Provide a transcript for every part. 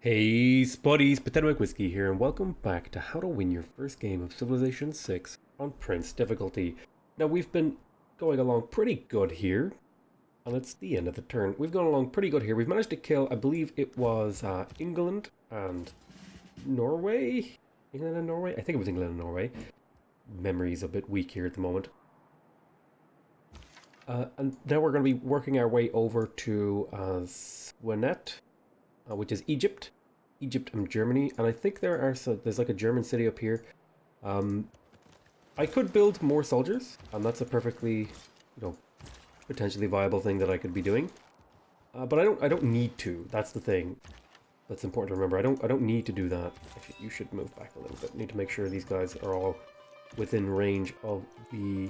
Hey Spuddies, Potato Whiskey here, and welcome back to How to Win Your First Game of Civilization 6 on Prince difficulty. Now we've been going along pretty good here, and it's the end of the turn. We've gone along pretty good here. We've managed to kill, I believe it was England and Norway? England and Norway? I think it was England and Norway. Memory's a bit weak here at the moment. And now we're going to be working our way over to Swanet, which is Egypt and Germany, and I think there's like a German city up here. I could build more soldiers, and that's a perfectly, potentially viable thing that I could be doing. But I don't need to. That's the thing. That's important to remember. I don't need to do that. Actually, you should move back a little bit. Need to make sure these guys are all within range of the.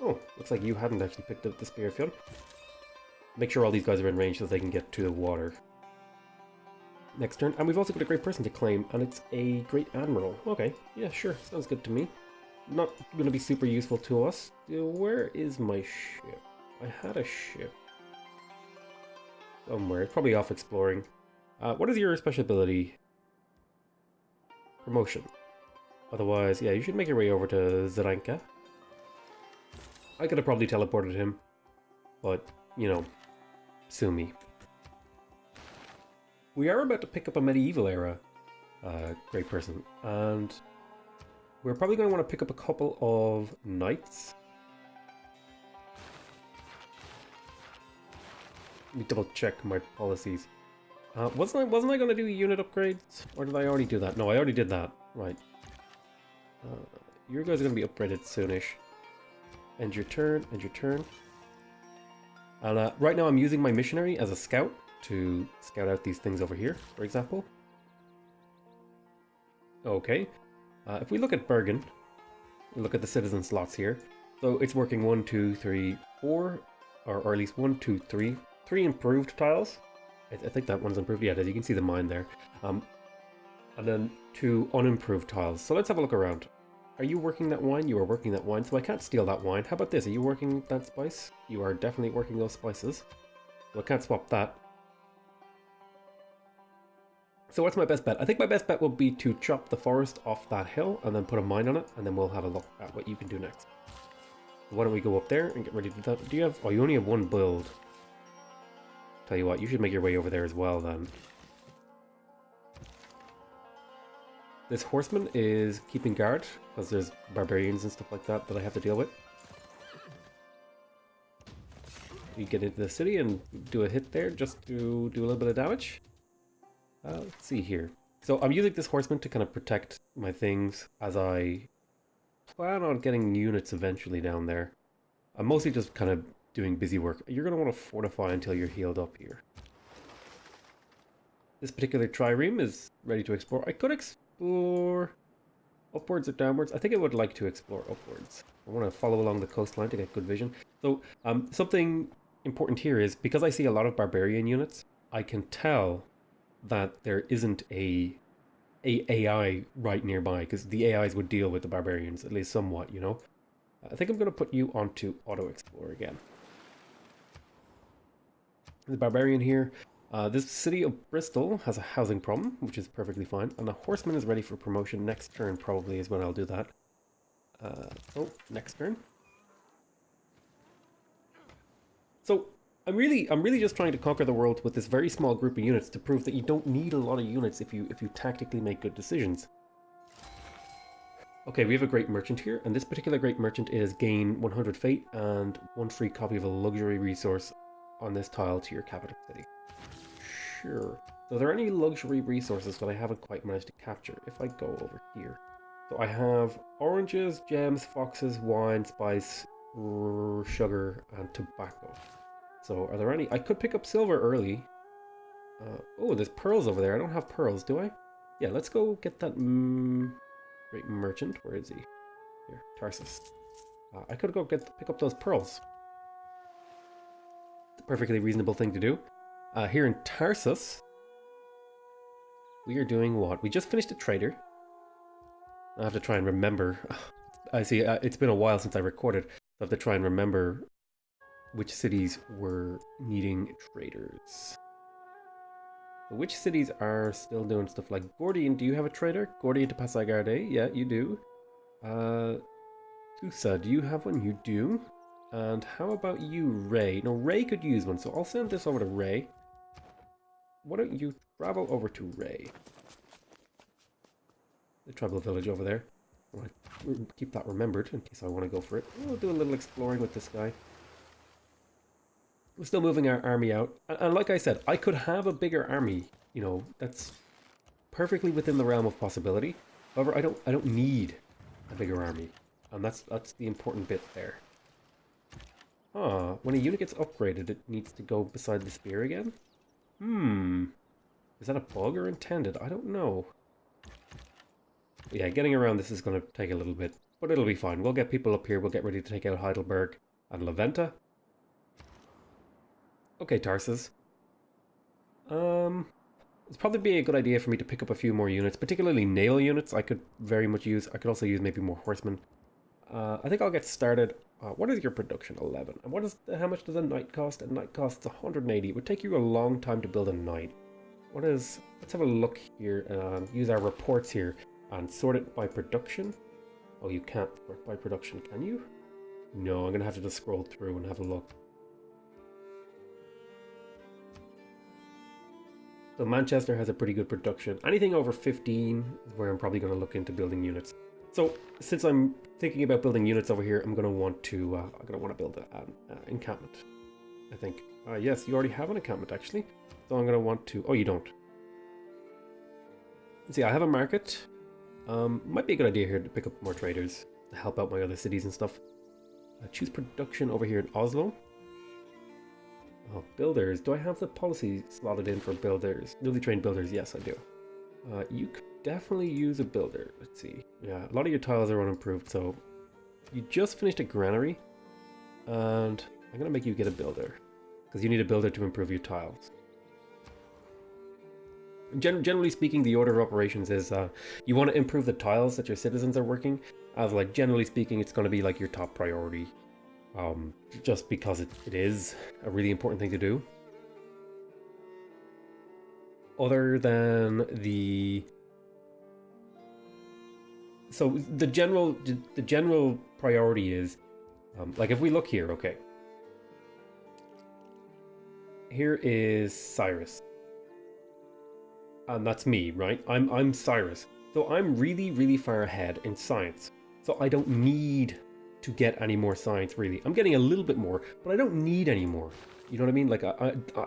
Oh, looks like you hadn't actually picked up the spear field. Make sure all these guys are in range so they can get to the water. Next turn, and we've also got a great person to claim, and it's a great admiral. Okay, yeah, sure, sounds good to me. Not going to be super useful to us. Where is my ship? I had a ship somewhere. It's probably off exploring. What is your special ability? Promotion. Otherwise, yeah, you should make your way over to Zaranka. I could have probably teleported him, but, sue me. We are about to pick up a medieval era great person, and we're probably going to want to pick up a couple of knights. Let me double check my policies. Wasn't I going to do unit upgrades, or did I already do that? No, I already did that. Right. Your guys are going to be upgraded soonish. End your turn. End your turn. And right now I'm using my missionary as a scout to scout out these things over here, for example. Okay. If we look at Bergen, we look at the citizen slots here. So it's working 1, 2, 3, 4, or at least 1, 2, 3. 3 improved tiles. I think that one's improved. Yeah, you can see the mine there. And then 2 unimproved tiles. So let's have a look around. Are you working that wine? You are working that wine, so I can't steal that wine. How about this? Are you working that spice? You are definitely working those spices. So I can't swap that. So what's my best bet? I think my best bet will be to chop the forest off that hill and then put a mine on it, and then we'll have a look at what you can do next. So why don't we go up there and get ready to do that? Do you have... Oh, you only have one build. Tell you what, you should make your way over there as well then. This horseman is keeping guard, because there's barbarians and stuff like that that I have to deal with. You get into the city and do a hit there just to do a little bit of damage. Let's see here. So I'm using this horseman to kind of protect my things as I plan on getting units eventually down there. I'm mostly just kind of doing busy work. You're going to want to fortify until you're healed up here. This particular trireme is ready to explore. I could explore upwards or downwards. I think I would like to explore upwards. I want to follow along the coastline to get good vision. So something important here is, because I see a lot of barbarian units, I can tell that there isn't a AI right nearby, because the AIs would deal with the barbarians, at least somewhat, I think I'm going to put you onto auto explore again. The barbarian here. This city of Bristol has a housing problem, which is perfectly fine, and the horseman is ready for promotion. Next turn probably is when I'll do that. Next turn. So I'm really just trying to conquer the world with this very small group of units to prove that you don't need a lot of units if you tactically make good decisions. Okay, we have a great merchant here, and this particular great merchant is gain 100 fate and 1 free copy of a luxury resource on this tile to your capital city. Sure. So are there any luxury resources that I haven't quite managed to capture if I go over here? So I have oranges, gems, foxes, wine, spice, sugar, and tobacco. So are there any? I could pick up silver early. Oh, there's pearls over there. I don't have pearls, do I? Yeah, let's go get that great merchant. Where is he? Here, Tarsus. I could go pick up those pearls. It's a perfectly reasonable thing to do. Here in Tarsus, we are doing what? We just finished a trader. I have to try and remember. I see, it's been a while since I recorded, so I have to try and remember which cities were needing traders. Which cities are still doing stuff like Gordian? Do you have a trader? Gordian to Passagarde? Yeah, you do. Tusa, do you have one? You do. And how about you, Ray? No, Ray could use one, so I'll send this over to Ray. Why don't you travel over to Ray? The tribal village over there. I want to keep that remembered in case I want to go for it. We'll do a little exploring with this guy. We're still moving our army out. And like I said, I could have a bigger army. You know, that's perfectly within the realm of possibility. However, I don't need a bigger army. And that's the important bit there. Ah, when a unit gets upgraded, it needs to go beside the spear again? Is that a bug or intended? I don't know. But yeah, getting around this is going to take a little bit, but it'll be fine. We'll get people up here. We'll get ready to take out Heidelberg and Laventa. Okay, Tarsus. It's probably be a good idea for me to pick up a few more units, particularly naval units. I could very much use. I could also use maybe more horsemen. I think I'll get started. What is your production? 11. And what is how much does a knight cost? A knight costs 180. It would take you a long time to build a knight. What is? Let's have a look here and use our reports here and sort it by production. Oh, you can't sort by production, can you? No, I'm gonna have to just scroll through and have a look. So Manchester has a pretty good production. Anything over 15 is where I'm probably going to look into building units. So since I'm thinking about building units over here, I'm going to want to build an encampment. I think. Yes, you already have an encampment actually. So I'm going to want to. Oh, you don't. Let's see. I have a market. Might be a good idea here to pick up more traders to help out my other cities and stuff. Choose production over here in Oslo. Oh, builders. Do I have the policy slotted in for builders? Newly trained builders. Yes, I do. You could definitely use a builder. Let's see. Yeah, a lot of your tiles are unimproved, so you just finished a granary, and I'm going to make you get a builder because you need a builder to improve your tiles. Generally speaking, the order of operations is you want to improve the tiles that your citizens are working. As like generally speaking, it's going to be like your top priority. Just because it is a really important thing to do. Other than the... So the general priority is, like if we look here, okay. Here is Cyrus. And that's me, right? I'm Cyrus. So I'm really far ahead in science. So I don't need to get any more science, really. I'm getting a little bit more, but I don't need any more. You know what I mean? Like,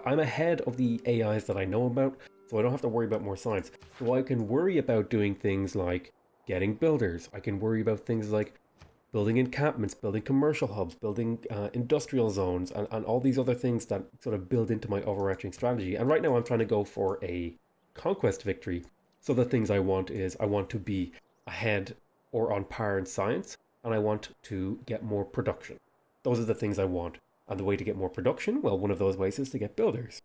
I'm ahead of the AIs that I know about, so I don't have to worry about more science. So I can worry about doing things like getting builders. I can worry about things like building encampments, building commercial hubs, building industrial zones, and all these other things that sort of build into my overarching strategy. And right now I'm trying to go for a conquest victory. So the things I want is, I want to be ahead or on par in science, and I want to get more production. Those are the things I want. And the way to get more production, well, one of those ways is to get builders.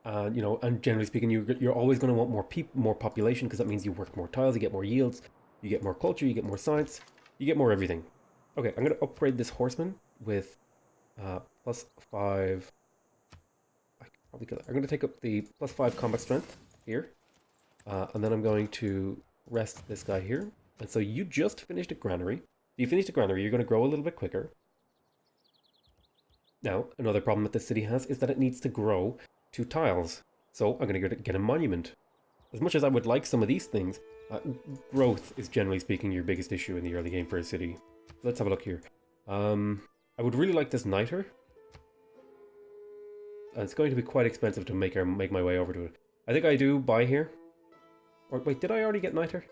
You know, and generally speaking, you're always going to want more population, because that means you work more tiles, you get more yields, you get more culture, you get more science, you get more everything. Okay, I'm going to upgrade this horseman with +5. I'm going to take up the +5 combat strength here, and then I'm going to rest this guy here. And so you just finished a granary. You finished a granary, you're going to grow a little bit quicker. Now, another problem that this city has is that it needs to grow 2 tiles. So I'm going to get a monument. As much as I would like some of these things, growth is generally speaking your biggest issue in the early game for a city. So let's have a look here. I would really like this niter. It's going to be quite expensive to make my way over to it. I think I do buy here. Or wait, did I already get niter?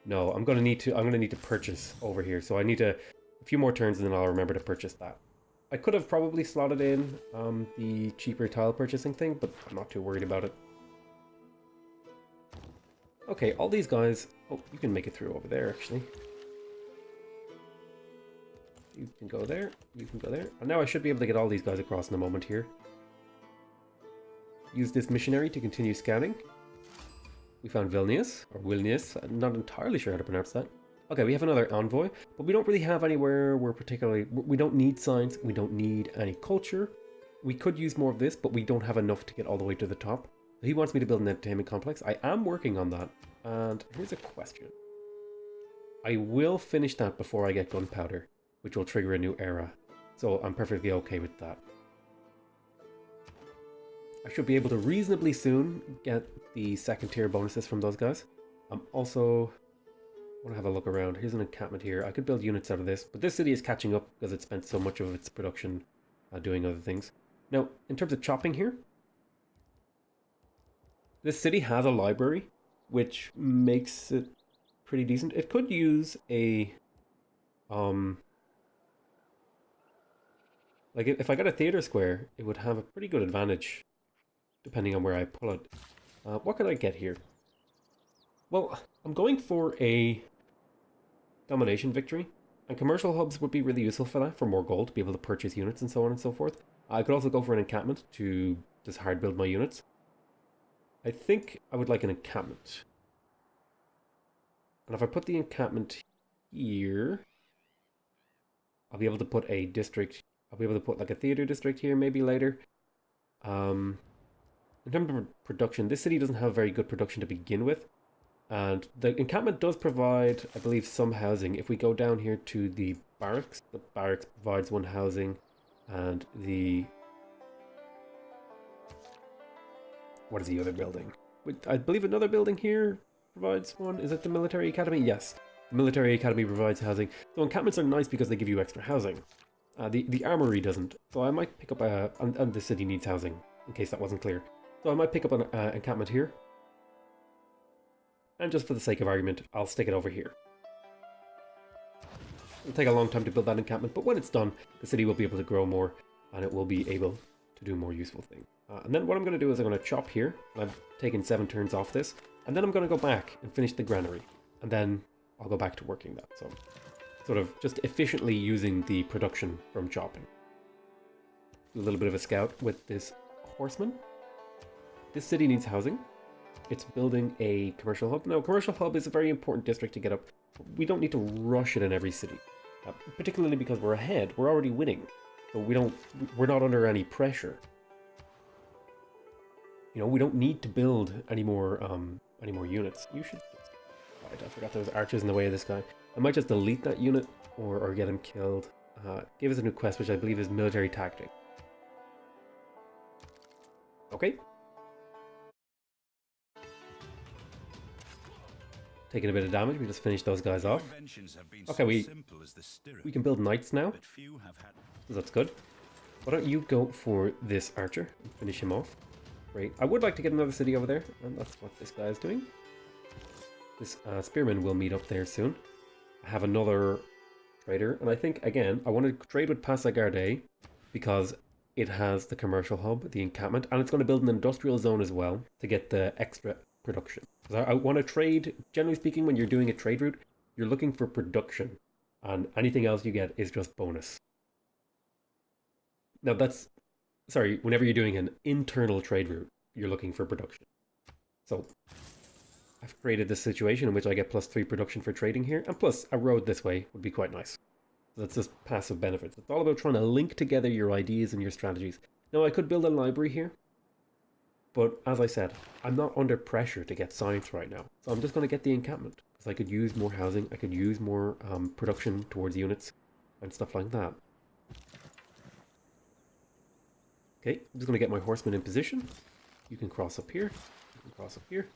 No, I'm gonna need to purchase over here. So I need a few more turns and then I'll remember to purchase that. I could have probably slotted in the cheaper tile purchasing thing, but I'm not too worried about it. Okay, all these guys. Oh, you can make it through over there actually. You can go there, you can go there. And now I should be able to get all these guys across in a moment here. Use this missionary to continue scanning. We found Vilnius, or Wilnius. I'm not entirely sure how to pronounce that. Okay, we have another envoy, but we don't really have anywhere we're particularly... We don't need science, we don't need any culture. We could use more of this, but we don't have enough to get all the way to the top. So he wants me to build an entertainment complex. I am working on that. And here's a question. I will finish that before I get gunpowder, which will trigger a new era. So I'm perfectly okay with that. I should be able to reasonably soon get the second tier bonuses from those guys. I'm also... I want to have a look around. Here's an encampment here. I could build units out of this, but this city is catching up because it spent so much of its production doing other things. Now, in terms of chopping here, this city has a library, which makes it pretty decent. It could use a... like, if I got a theater square, it would have a pretty good advantage, depending on where I pull it. What can I get here? Well, I'm going for a domination victory, and commercial hubs would be really useful for that, for more gold, to be able to purchase units and so on and so forth. I could also go for an encampment to just hard build my units. I think I would like an encampment. And if I put the encampment here, I'll be able to put a district, I'll be able to put like a theater district here maybe later. In terms of production, this city doesn't have very good production to begin with. And the encampment does provide, I believe, some housing. If we go down here to the barracks provides one housing, and the... What is the other building? I believe another building here provides one. Is it the military academy? Yes. The military academy provides housing. So encampments are nice because they give you extra housing. The armory doesn't. So I might pick up a... And the city needs housing, in case that wasn't clear. So I might pick up an encampment here. And just for the sake of argument, I'll stick it over here. It'll take a long time to build that encampment, but when it's done, the city will be able to grow more, and it will be able to do more useful things. And then what I'm going to do is I'm going to chop here. I've taken 7 turns off this, and then I'm going to go back and finish the granary. And then I'll go back to working that. So, sort of just efficiently using the production from chopping. Do a little bit of a scout with this horseman. This city needs housing. It's building a commercial hub. Now, a commercial hub is a very important district to get up. We don't need to rush it in every city, particularly because we're ahead. We're already winning, so we're not under any pressure. You know, we don't need to build any more units. You should. Right, I forgot there was archers in the way of this guy. I might just delete that unit or get him killed. Give us a new quest, which I believe is military tactic. Okay. Taking a bit of damage, we just finished those guys off. Okay, we can build knights now, so that's good. Why don't you go for this archer and finish him off? Great. I would like to get another city over there, and that's what this guy is doing. This spearman will meet up there soon. I have another trader, and I think, again, I want to trade with Passagarde because it has the commercial hub, the encampment, and it's going to build an industrial zone as well to get the extra production. I want to trade, generally speaking, when you're doing a trade route, you're looking for production, and anything else you get is just bonus. Now that's, sorry, whenever you're doing an internal trade route, you're looking for production. So I've created this situation in which I get +3 production for trading here, and plus a road this way would be quite nice. So that's just passive benefits. It's all about trying to link together your ideas and your strategies. Now I could build a library here, but as I said, I'm not under pressure to get science right now. So I'm just going to get the encampment, because I could use more housing, I could use more production towards units, and stuff like that. Okay, I'm just going to get my horsemen in position. You can cross up here, you can cross up here.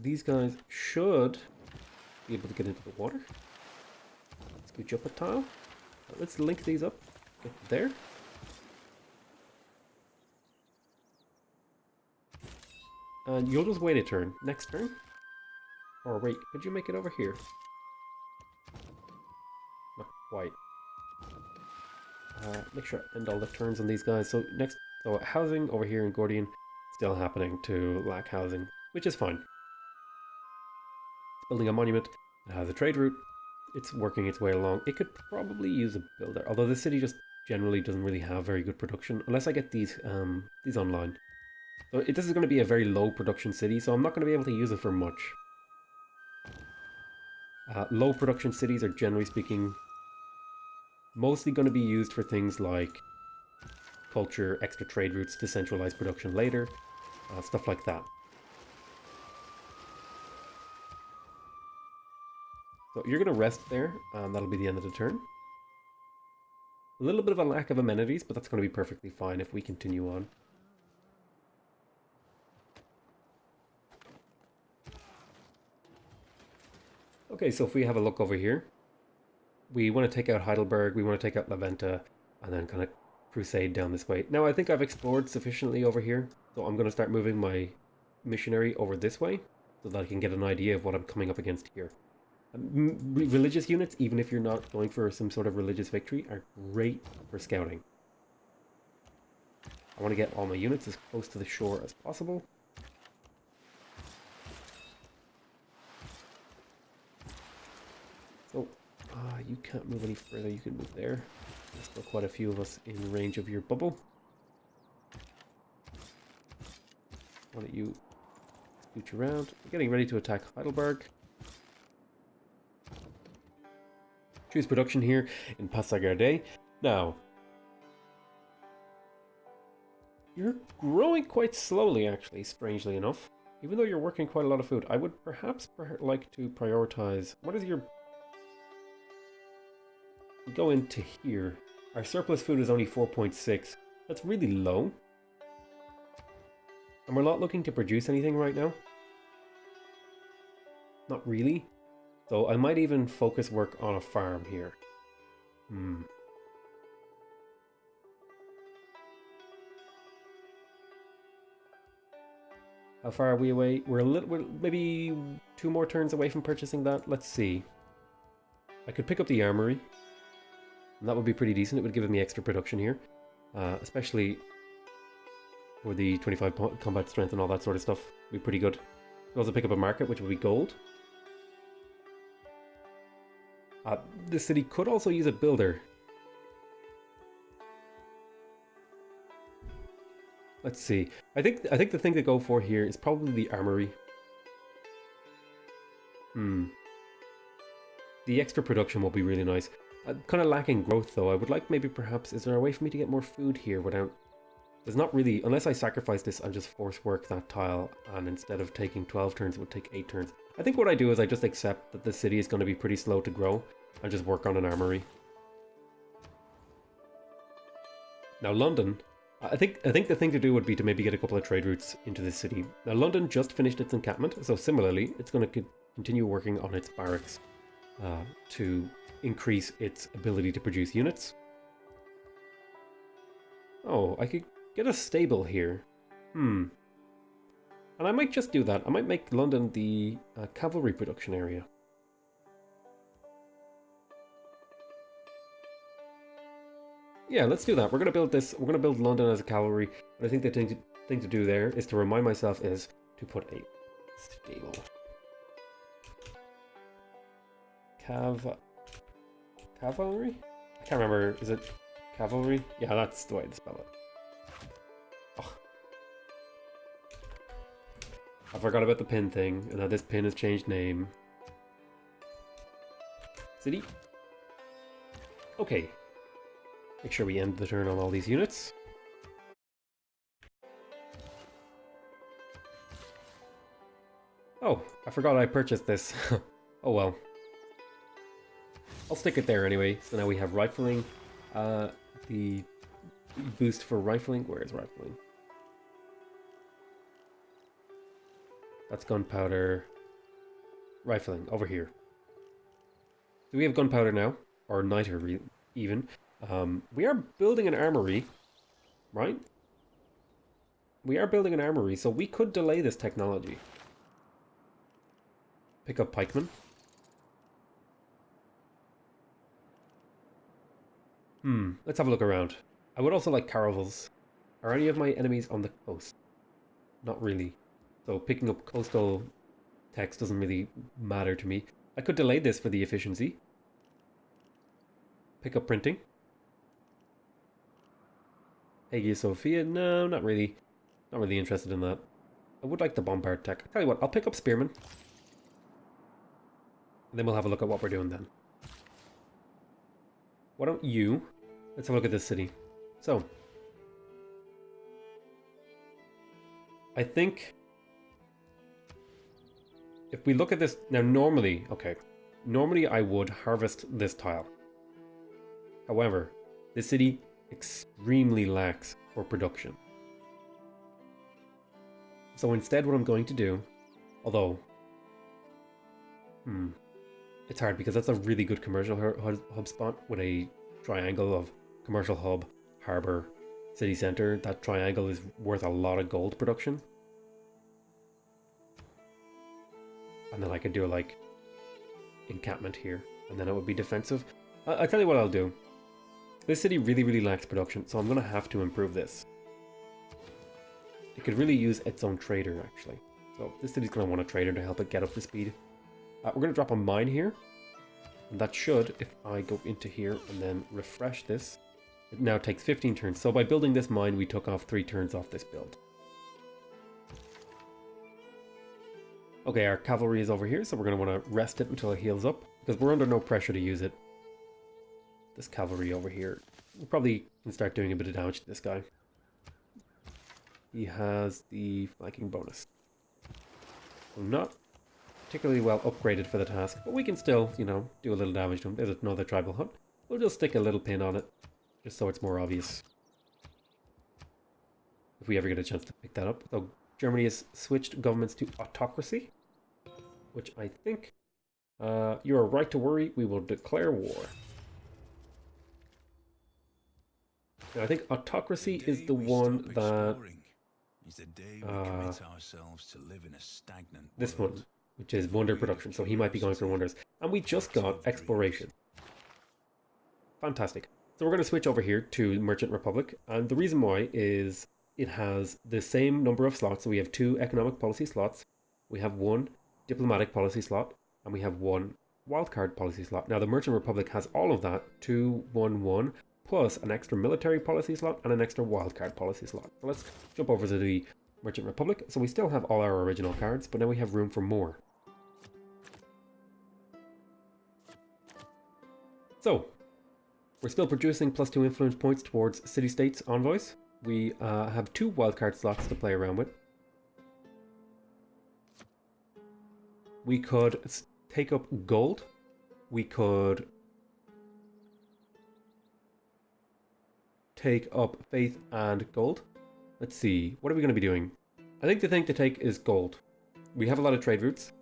These guys should be able to get into the water. Scooch up a tile. Let's link these up. Get there. And you'll just wait a turn. Next turn. Or wait, could you make it over here? Not quite. Make sure I end all the turns on these guys. So so housing over here in Gordian, still happening to lack housing, which is fine. It's building a monument. It has a trade route. It's working its way along. It could probably use a builder, although this city just generally doesn't really have very good production unless I get these online. So this is going to be a very low production city, so I'm not going to be able to use it for much. Low production cities are generally speaking mostly going to be used for things like culture, extra trade routes, decentralized production later, stuff like that. So you're going to rest there, and that'll be the end of the turn. A little bit of a lack of amenities, but that's going to be perfectly fine if we continue on. Okay, so if we have a look over here, we want to take out Heidelberg, we want to take out La Venta, and then kind of crusade down this way. Now, I think I've explored sufficiently over here, so I'm going to start moving my missionary over this way, so that I can get an idea of what I'm coming up against here. Religious units, even if you're not going for some sort of religious victory, are great for scouting. I want to get all my units as close to the shore as possible. So, you can't move any further, you can move there. There's still quite a few of us in range of your bubble. Why don't you scooch around? We're getting ready to attack Heidelberg. Choose production here in Passagarde. Now, you're growing quite slowly, actually, strangely enough. Even though you're working quite a lot of food, I would perhaps like to prioritize... What is your... We go into here. Our surplus food is only 4.6. That's really low. And we're not looking to produce anything right now. Not really. So I might even focus work on a farm here. How far are we away? We're maybe 2 more turns away from purchasing that. Let's see. I could pick up the armory. And that would be pretty decent. It would give me extra production here. Especially for the 25 combat strength and all that sort of stuff. Be pretty good. Could also pick up a market, which would be gold. The city could also use a builder. Let's see. I think the thing to go for here is probably the armory. The extra production will be really nice. Kind of lacking growth though. I would like maybe perhaps, is there a way for me to get more food here without... There's not really, unless I sacrifice this and just force work that tile, and instead of taking 12 turns it would take 8 turns. I think what I do is I just accept that the city is going to be pretty slow to grow and just work on an armory. Now London, I think the thing to do would be to maybe get a couple of trade routes into this city. Now London just finished its encampment, so similarly it's going to continue working on its barracks to increase its ability to produce units. Oh, I could get a stable here. And I might just do that. I might make London the cavalry production area. Yeah, let's do that. We're going to build this. We're going to build London as a cavalry. But I think the thing to do there is to remind myself is to put a stable. Cavalry? I can't remember. Is it cavalry? Yeah, that's the way to spell it. Oh. I forgot about the pin thing, and now this pin has changed name. City? Okay. Make sure we end the turn on all these units. Oh, I forgot I purchased this. Oh well. I'll stick it there anyway. So now we have rifling. The boost for rifling. Where is rifling? That's gunpowder. Rifling, over here. Do we have gunpowder now? Or niter, even. We are building an armory, right? We are building an armory, so we could delay this technology. Pick up pikemen. Let's have a look around. I would also like caravels. Are any of my enemies on the coast? Not really. So picking up coastal text doesn't really matter to me. I could delay this for the efficiency. Pick up printing. Hagia Sophia? No, not really. Not really interested in that. I would like the bombard tech. I tell you what, I'll pick up spearmen. And then we'll have a look at what we're doing then. Why don't you... Let's have a look at this city. So... I think... If we look at this... Now normally... Okay. Normally I would harvest this tile. However, this city extremely lacks for production. So instead what I'm going to do... Although... It's hard because that's a really good commercial hub spot with a triangle of commercial hub, harbour, city centre. That triangle is worth a lot of gold production. And then I could do like encampment here, and then it would be defensive. I'll tell you what I'll do. This city really lacks production, so I'm going to have to improve this. It could really use its own trader actually. So this city's going to want a trader to help it get up to speed. We're going to drop a mine here. And that should, if I go into here and then refresh this, it now takes 15 turns. So by building this mine, we took off 3 turns off this build. Okay, our cavalry is over here, so we're going to want to rest it until it heals up, because we're under no pressure to use it. This cavalry over here, we probably can start doing a bit of damage to this guy. He has the flanking bonus. So not particularly well upgraded for the task, but we can still, you know, do a little damage to him. There's another tribal hut. We'll just stick a little pin on it, just so it's more obvious. If we ever get a chance to pick that up. So Germany has switched governments to autocracy, which I think you are right to worry. We will declare war. Now, I think autocracy is the one that this one, which is wonder production, so he might be going for wonders. And we just got exploration. Fantastic. So we're going to switch over here to Merchant Republic, and the reason why is it has the same number of slots. So we have 2 economic policy slots, we have 1 diplomatic policy slot, and we have 1 wildcard policy slot. Now the Merchant Republic has all of that, 2, 1, 1, plus an extra military policy slot and an extra wildcard policy slot. So let's jump over to the Merchant Republic. So we still have all our original cards, but now we have room for more. So, we're still producing +2 influence points towards city-states envoys. We have 2 wildcard slots to play around with. We could take up gold. We could take up faith and gold. Let's see, what are we going to be doing? I think the thing to take is gold. We have a lot of trade routes.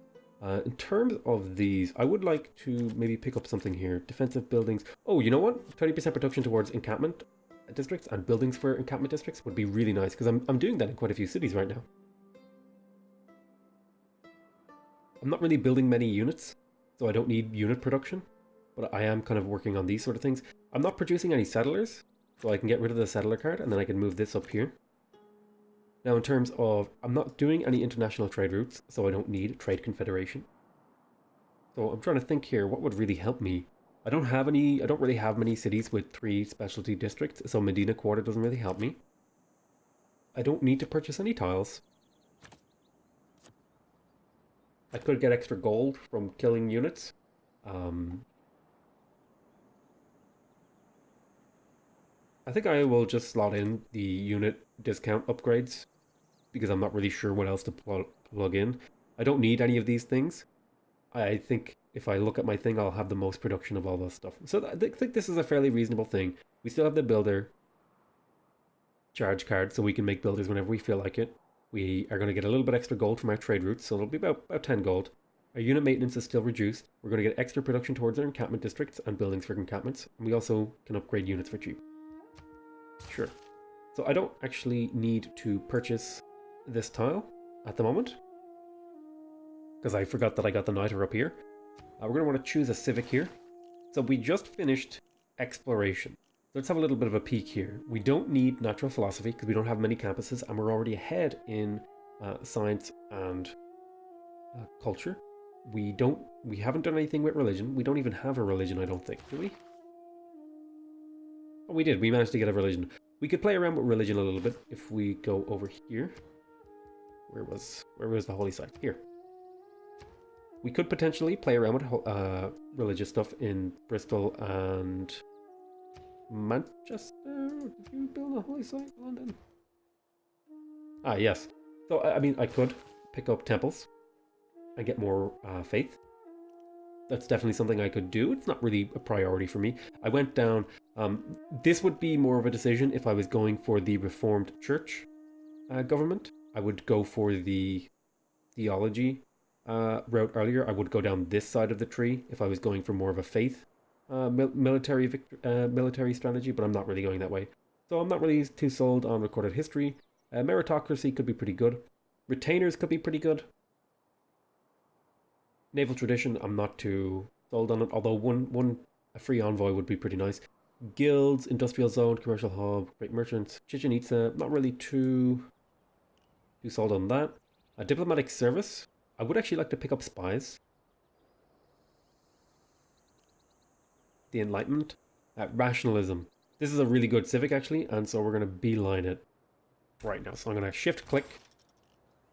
In terms of these, I would like to maybe pick up something here. Defensive buildings. Oh, you know what? 20% production towards encampment districts and buildings for encampment districts would be really nice, because I'm doing that in quite a few cities right now. I'm not really building many units, so I don't need unit production, but I am kind of working on these sort of things. I'm not producing any settlers, so I can get rid of the settler card, and then I can move this up here. Now in terms of, I'm not doing any international trade routes, so I don't need trade confederation. So I'm trying to think here, what would really help me? I don't really have many cities with 3 specialty districts, so Medina Quarter doesn't really help me. I don't need to purchase any tiles. I could get extra gold from killing units. I think I will just slot in the unit discount upgrades, because I'm not really sure what else to plug in. I don't need any of these things. I think if I look at my thing, I'll have the most production of all this stuff. So I think this is a fairly reasonable thing. We still have the builder charge card, so we can make builders whenever we feel like it. We are going to get a little bit extra gold from our trade routes, so it'll be about 10 gold. Our unit maintenance is still reduced. We're going to get extra production towards our encampment districts and buildings for encampments. And we also can upgrade units for cheap. Sure. So I don't actually need to purchase this tile at the moment, because I forgot that I got the niter up here. We're going to want to choose a civic here. So we just finished exploration. Let's have a little bit of a peek here. We don't need natural philosophy because we don't have many campuses, and we're already ahead in science and culture. We haven't done anything with religion. We don't even have a religion, I don't think, do we? Oh, we did. We managed to get a religion. We could play around with religion a little bit if we go over here. Where was the holy site? Here. We could potentially play around with religious stuff in Bristol and Manchester. Did you build a holy site, London? Ah, yes. So, I mean, I could pick up temples and get more faith. That's definitely something I could do. It's not really a priority for me. I went down. This would be more of a decision if I was going for the Reformed Church government. I would go for the theology route earlier. I would go down this side of the tree if I was going for more of a faith military strategy, but I'm not really going that way. So I'm not really too sold on recorded history. Meritocracy could be pretty good. Retainers could be pretty good. Naval tradition, I'm not too sold on it, although a free envoy would be pretty nice. Guilds, industrial zone, commercial hub, great merchants, Chichen Itza, not really too sold on that. A diplomatic service, I would actually like to pick up spies. The Enlightenment. Rationalism. This is a really good civic actually, and so we're going to beeline it right now. So I'm going to shift click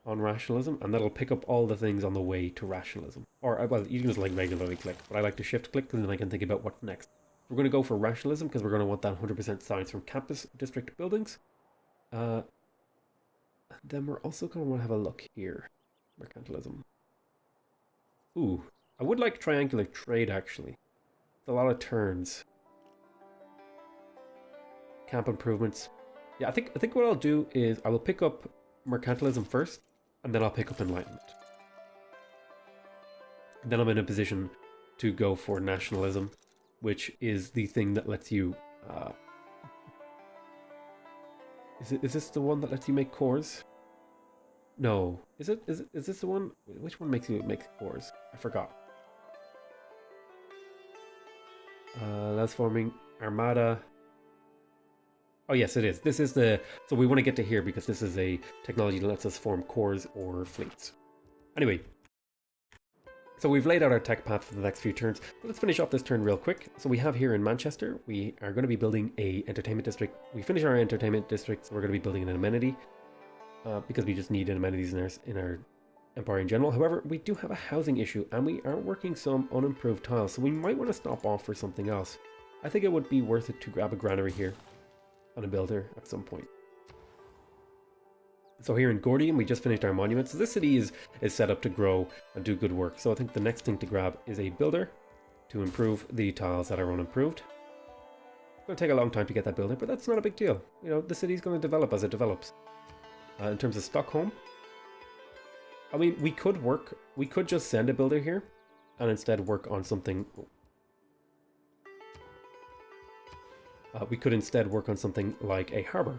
on rationalism, and that'll pick up all the things on the way to rationalism. Or, well, you can just like regularly click, but I like to shift click because then I can think about what's next. We're going to go for rationalism because we're going to want that 100% science from campus district buildings. Then we're also going to want to have a look here. Mercantilism. Ooh, I would like triangular trade actually. It's a lot of turns. Camp improvements. Yeah, I think what I'll do is I will pick up mercantilism first, and then I'll pick up enlightenment. And then I'm in a position to go for nationalism, which is the thing that lets you. Is this the one that lets you make cores? No, is this the one? Which one makes you make cores? I forgot. That's forming armada. Oh yes, it is. This is the... So we want to get to here because this is a technology that lets us form cores or fleets. Anyway. So we've laid out our tech path for the next few turns. But let's finish off this turn real quick. So we have here in Manchester, we are going to be building a entertainment district. We finish our entertainment district, so we're going to be building an amenity. Because we just need amenities in our empire in general. However, we do have a housing issue and we are working some unimproved tiles. So we might want to stop off for something else. I think it would be worth it to grab a granary here. On a builder at some point. So here in Gordium, we just finished our monument. So this city is set up to grow and do good work. So I think the next thing to grab is a builder to improve the tiles that are unimproved. It's going to take a long time to get that builder, but that's not a big deal. You know, the city's going to develop as it develops. In terms of Stockholm, I mean, we could just send a builder here and instead work on something. We could instead work on something like a harbor.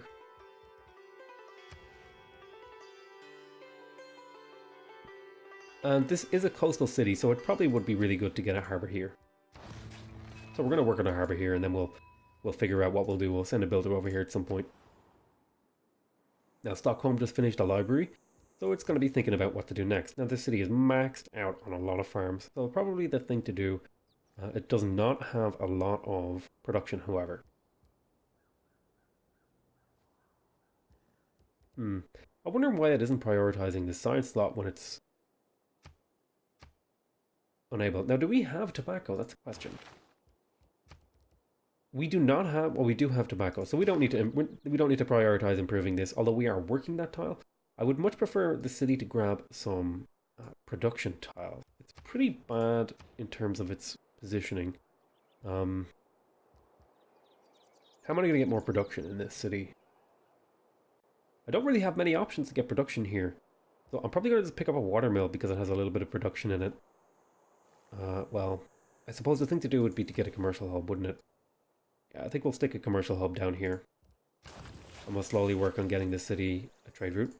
And this is a coastal city, so it probably would be really good to get a harbor here. So we're going to work on a harbor here, and then we'll figure out what we'll do. We'll send a builder over here at some point. Now Stockholm just finished a library, so it's going to be thinking about what to do next. Now this city is maxed out on a lot of farms, so probably the thing to do. It does not have a lot of production, however. I wonder why it isn't prioritizing the science slot when it's unable. Now, do we have tobacco? That's a question. We do not have. Well, we do have tobacco, so we don't need to prioritize improving this. Although we are working that tile, I would much prefer the city to grab some production tile. It's pretty bad in terms of its positioning. How am I going to get more production in this city? I don't really have many options to get production here. So I'm probably going to just pick up a watermill because it has a little bit of production in it. Well, I suppose the thing to do would be to get a commercial hub, wouldn't it? Yeah, I think we'll stick a commercial hub down here. And we'll slowly work on getting this city a trade route.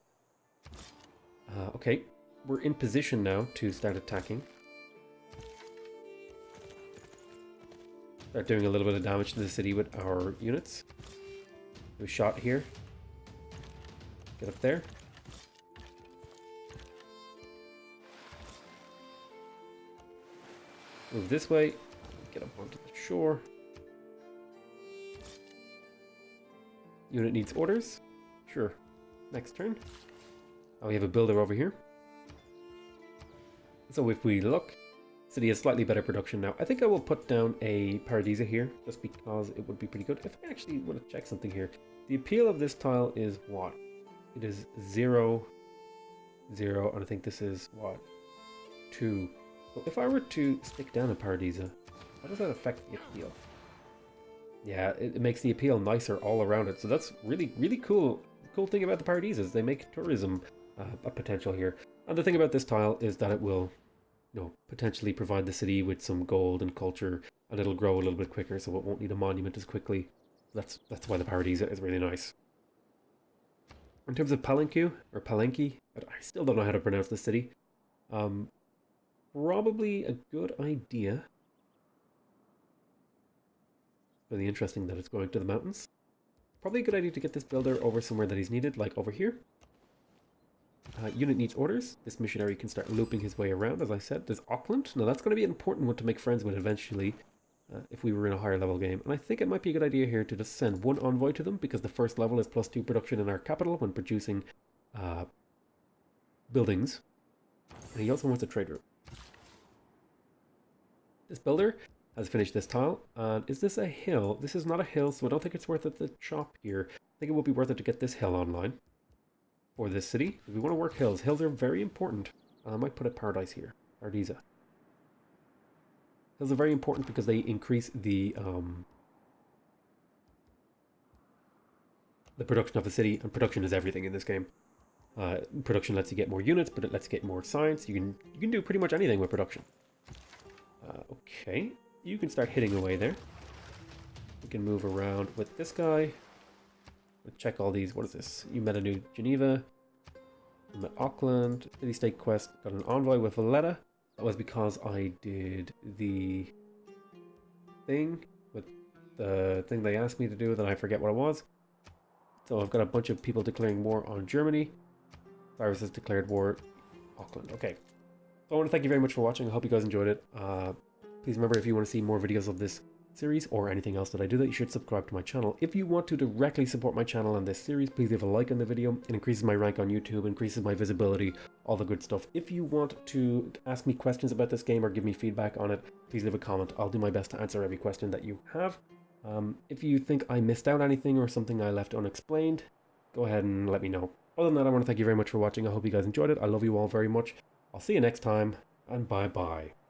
Okay, we're in position now to start attacking. Start doing a little bit of damage to the city with our units. Do a shot here. Get up there. Move this way. Get up onto the shore. Unit needs orders. Sure. Next turn. Oh, we have a builder over here. So if we look, city has slightly better production now. I think I will put down a Paradisa here, just because it would be pretty good. If I actually want to check something here, the appeal of this tile is what? It is 0, 0, and I think this is what? 2. So if I were to stick down a Paradisa, how does that affect the appeal? Yeah, it makes the appeal nicer all around it. So that's really, really cool. Cool thing about the Paradisas, they make tourism a potential here. And the thing about this tile is that it will, potentially provide the city with some gold and culture, and it'll grow a little bit quicker, so it won't need a monument as quickly. That's why the Paradisa is really nice. In terms of Palenque, or Palenque, I still don't know how to pronounce the city. Probably a good idea. Really interesting that it's going to the mountains. Probably a good idea to get this builder over somewhere that he's needed, like over here. Unit needs orders. This missionary can start looping his way around, as I said. There's Auckland. Now that's going to be an important one to make friends with eventually, if we were in a higher level game. And I think it might be a good idea here to just send one envoy to them, because the first level is +2 production in our capital when producing buildings. And he also wants a trade route. This builder has finished this tile. And is this a hill? This is not a hill, so I don't think it's worth it to chop here. I think it will be worth it to get this hill online for this city. If we want to work hills, hills are very important. I might put a paradise here, Paradisa. Hills are very important because they increase the production of the city, and production is everything in this game. Production lets you get more units, but it lets you get more science. You can do pretty much anything with production. Okay, you can start hitting away there. We can move around with this guy. We'll check all these. What is this? You met a new Geneva. You met Auckland. City-state quest. Got an envoy with Valletta. That was because I did the thing with the thing they asked me to do, then I forget what it was. So I've got a bunch of people declaring war on Germany. Cyrus has declared war Auckland. Okay. So I want to thank you very much for watching. I hope you guys enjoyed it. Please remember, if you want to see more videos of this series or anything else that I do, that you should subscribe to my channel. If you want to directly support my channel and this series, please leave a like on the video. It increases my rank on YouTube, increases my visibility, all the good stuff. If you want to ask me questions about this game or give me feedback on it, please leave a comment. I'll do my best to answer every question that you have. If you think I missed out anything or something I left unexplained, go ahead and let me know. Other than that, I want to thank you very much for watching. I hope you guys enjoyed it. I love you all very much. I'll see you next time, and bye-bye.